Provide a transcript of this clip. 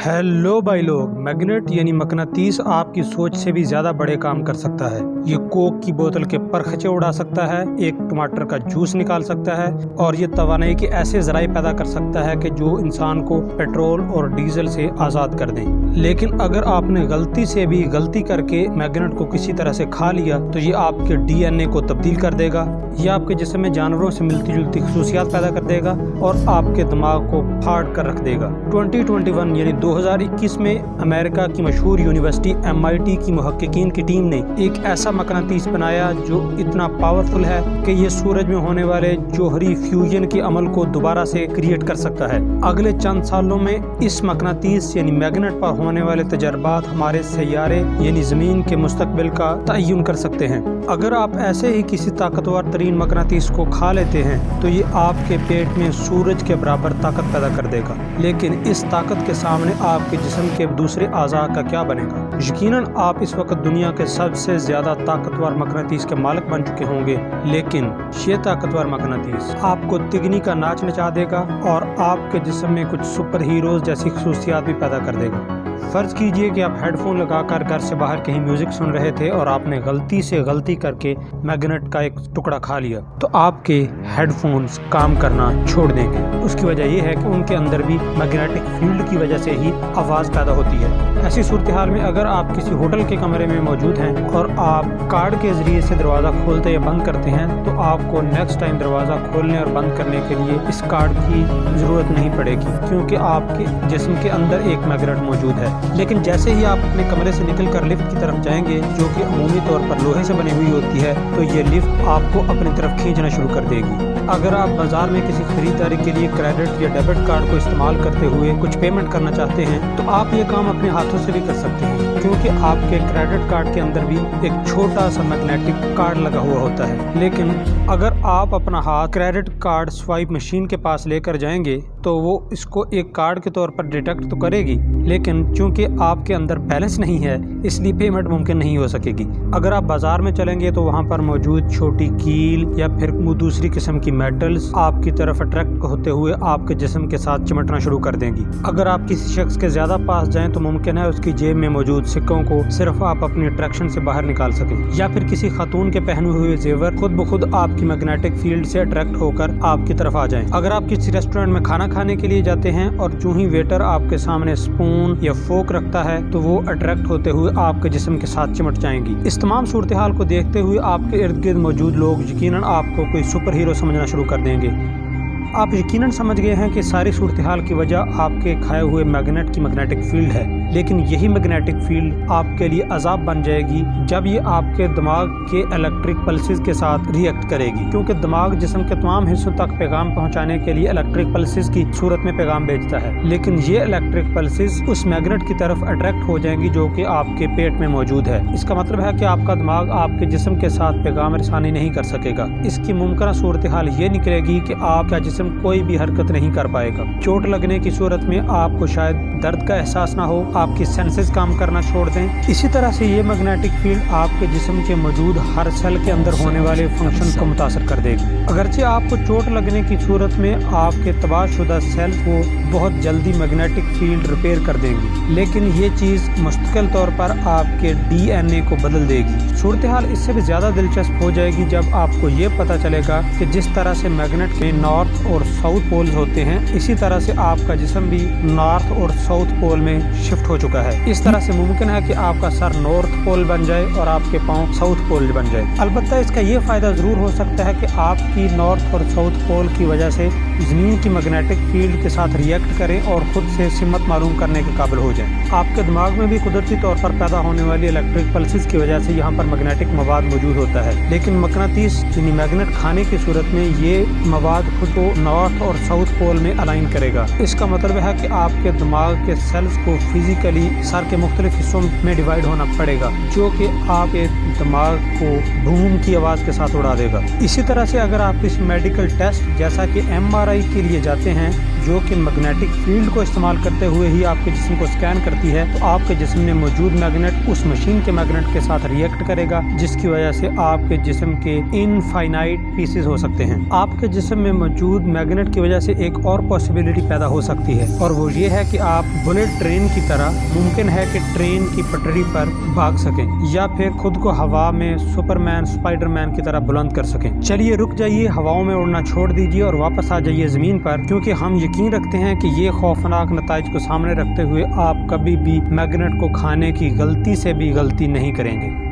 Hello भाई लोग, magnet यानी मकनातीस आपकी सोच से भी ज्यादा बड़े काम कर सकता है। ये कोक की बोतल के परखचे उड़ा सकता है, एक टमाटर का जूस निकाल सकता है और ये तवानाई के ऐसे जराए पैदा कर सकता है कि जो इंसान को पेट्रोल और डीजल से आज़ाद कर दें। लेकिन अगर आपने गलती से भी गलती करके मैग्नेट को किसी तरह से खा लिया तो ये आपके डीएनए को तब्दील कर देगा, ये आपके जिस्म में जानवरों से मिलती जुलती खसूसियात पैदा कर देगा और आपके दिमाग को फाड़ कर रख देगा। 2021 यानी 2021 में अमेरिका की मशहूर यूनिवर्सिटी MIT की मुहक्किकीन की टीम ने एक ऐसा मकनातीस बनाया जो इतना पावरफुल है कि ये सूरज में होने वाले जौहरी फ्यूजन के अमल को दोबारा से क्रिएट कर सकता है। अगले चंद सालों में इस मकनातीस यानी मैग्नेट पर होने वाले तजर्बात हमारे सैयारे यानी ज़मीन के मुस्तकबिल का तयन कर सकते हैं। अगर आप ऐसे ही किसी ताकतवर तरीन मकनातीस को खा लेते हैं तो ये आपके पेट में सूरज के बराबर ताकत पैदा कर देगा, लेकिन इस ताकत के सामने आपके जिस्म के दूसरे आज़ा का क्या बनेगा? यकीनन आप इस वक्त दुनिया के सबसे ज्यादा ताकतवर मकनातीस के मालिक बन चुके होंगे, लेकिन ये ताकतवर मकनातीस आपको तिगनी का नाच नचा देगा और आपके जिस्म में कुछ सुपर हीरोज जैसी खसूसियात भी पैदा कर देगा। फर्ज कीजिए कि आप हेडफोन लगाकर घर से बाहर कहीं म्यूजिक सुन रहे थे और आपने गलती करके मैग्नेट का एक टुकड़ा खा लिया, तो आपके हेडफोन्स काम करना छोड़ देंगे। उसकी वजह यह है कि उनके अंदर भी मैग्नेटिक फील्ड की वजह से ही आवाज़ पैदा होती है। ऐसी सूरत हाल में अगर आप किसी होटल के कमरे में मौजूद हैं और आप कार्ड के जरिए से दरवाज़ा खोलते या बंद करते हैं तो आपको नेक्स्ट टाइम दरवाज़ा खोलने और बंद करने के लिए इस कार्ड की ज़रूरत नहीं पड़ेगी, क्योंकि आपके जिस्म के अंदर एक मैग्नेट मौजूद है। लेकिन जैसे ही आप अपने कमरे से निकलकर लिफ्ट की तरफ जाएंगे, जो कि अमूमी तौर पर लोहे से बनी हुई होती है, तो ये लिफ्ट आपको अपनी तरफ खींचना शुरू कर देगी। अगर आप बाजार में किसी खरीदारी के लिए क्रेडिट या डेबिट कार्ड को इस्तेमाल करते हुए कुछ पेमेंट करना चाहते हैं तो आप ये काम अपने हाथों से भी कर सकते हैं, क्योंकि आपके क्रेडिट कार्ड के अंदर भी एक छोटा सा मैग्नेटिक कार्ड लगा हुआ होता है। लेकिन अगर आप अपना हाथ क्रेडिट कार्ड स्वाइप मशीन के पास लेकर जाएंगे तो वो इसको एक कार्ड के तौर पर डिटेक्ट तो करेगी, लेकिन चूंकि आपके अंदर बैलेंस नहीं है इसलिए पेमेंट मुमकिन नहीं हो सकेगी। अगर आप बाजार में चलेंगे तो वहाँ पर मौजूद छोटी कील या फिर दूसरी किस्म की मेटल्स आपकी तरफ अट्रैक्ट होते हुए आपके जिस्म के साथ चिमटना शुरू कर देंगी। अगर आप किसी शख्स के ज्यादा पास जाएं तो मुमकिन है उसकी जेब में मौजूद सिक्कों को सिर्फ आप अपनी अट्रैक्शन से बाहर निकाल सकें, या फिर किसी खातून के पहने हुए जेवर खुद ब खुद आपकी मैग्नेटिक फील्ड से अट्रैक्ट होकर आपकी तरफ आ जाएं। अगर आप किसी रेस्टोरेंट में खाना खाने के लिए जाते हैं और जो ही वेटर आपके सामने स्पून या फोक रखता है तो वो अट्रैक्ट होते हुए आपके जिस्म के साथ चिमट जाएंगी। इस तमाम सूरत हाल को देखते हुए आपके इर्द गिर्द मौजूद लोग यकीनन आपको कोई सुपर हीरो समझना शुरू कर देंगे। आप यकीनन समझ गए हैं कि सारी सूरत हाल की वजह आपके खाए हुए मैग्नेट की मैग्नेटिक फील्ड है, लेकिन यही मैग्नेटिक फील्ड आपके लिए अजाब बन जाएगी जब ये आपके दिमाग के इलेक्ट्रिक पल्सेस के साथ रिएक्ट करेगी, क्योंकि दिमाग जिस्म के तमाम हिस्सों तक पैगाम पहुंचाने के लिए इलेक्ट्रिक पल्सेस की सूरत में पैगाम भेजता है। लेकिन ये इलेक्ट्रिक पल्सेस उस मैग्नेट की तरफ अट्रैक्ट हो जाएंगी जो कि आपके पेट में मौजूद है। इसका मतलब है कि आपका दिमाग आपके जिस्म के साथ पैगाम रसानी नहीं कर सकेगा। इसकी मुमकिन सूरत हाल ये निकलेगी कि आपका जिस्म कोई भी हरकत नहीं कर पाएगा। चोट लगने की सूरत में आपको शायद दर्द का एहसास ना हो, आपकी सेंसेस काम करना छोड़ दें। इसी तरह से ये मैग्नेटिक फील्ड आपके जिस्म के मौजूद हर सेल के अंदर होने वाले फंक्शन को मुतासर कर देगी। अगरचे आपको चोट लगने की सूरत में आपके तबाहशुदा सेल को बहुत जल्दी मैग्नेटिक फील्ड रिपेयर कर देंगी, लेकिन ये चीज मुस्तकिल तौर पर आपके DNA को बदल देगी। सूरत हाल इससे भी ज्यादा दिलचस्प हो जाएगी जब आपको ये पता चलेगा कि जिस तरह से मैग्नेट में नॉर्थ और साउथ पोल्स होते हैं, इसी तरह से आपका जिस्म भी नॉर्थ और साउथ पोल में शिफ्ट हो चुका है। इस तरह से मुमकिन है कि आपका सर नॉर्थ पोल बन जाए और आपके पांव साउथ पोल बन जाए। अलबत्ता इसका ये फायदा जरूर हो सकता है कि आपकी नॉर्थ और साउथ पोल की वजह से जमीन की मैग्नेटिक फील्ड के साथ रिएक्ट करें और खुद से सिमत मालूम करने के काबिल हो जाएं। आपके दिमाग में भी कुदरती तौर पर पैदा होने वाली इलेक्ट्रिक पल्सेस की वजह से यहाँ पर मैग्नेटिक मवाद मौजूद होता है, लेकिन मकनातीस यानी मैग्नेट खाने की सूरत में ये मवाद खुद को नॉर्थ और साउथ पोल में अलाइन करेगा। इसका मतलब है कि आपके दिमाग के सेल्स को फिजिकली सर के मुख्तलिफ हिस्सों में डिवाइड होना पड़ेगा, जो कि आपके दिमाग को बूम की आवाज़ के साथ उड़ा देगा। इसी तरह से अगर आप किसी मेडिकल टेस्ट जैसा कि MRI के लिए जाते हैं, जो कि मैग्नेटिक फील्ड को इस्तेमाल करते हुए ही आपके जिस्म को स्कैन करती है, तो आपके जिस्म में मौजूद मैग्नेट उस मशीन के मैग्नेट के साथ रिएक्ट करेगा, जिसकी वजह से आपके जिस्म के इनफाइनाइट पीसेस हो सकते हैं। आपके जिस्म में मौजूद मैग्नेट की वजह से एक और पॉसिबिलिटी पैदा हो सकती है, और वो ये है कि आप बुलेट ट्रेन की तरह मुमकिन है कि ट्रेन की पटरी पर भाग सकें, या फिर खुद को हवा में सुपरमैन, स्पाइडरमैन की तरह बुलंद कर सकें। चलिए रुक जाइए, हवाओं में उड़ना छोड़ दीजिए और वापस आ जाइए ज़मीन पर, क्योंकि हम यकीन रखते हैं कि ये खौफनाक नताइज को सामने रखते हुए आप कभी भी मैग्नेट को खाने की गलती से भी गलती नहीं करेंगे।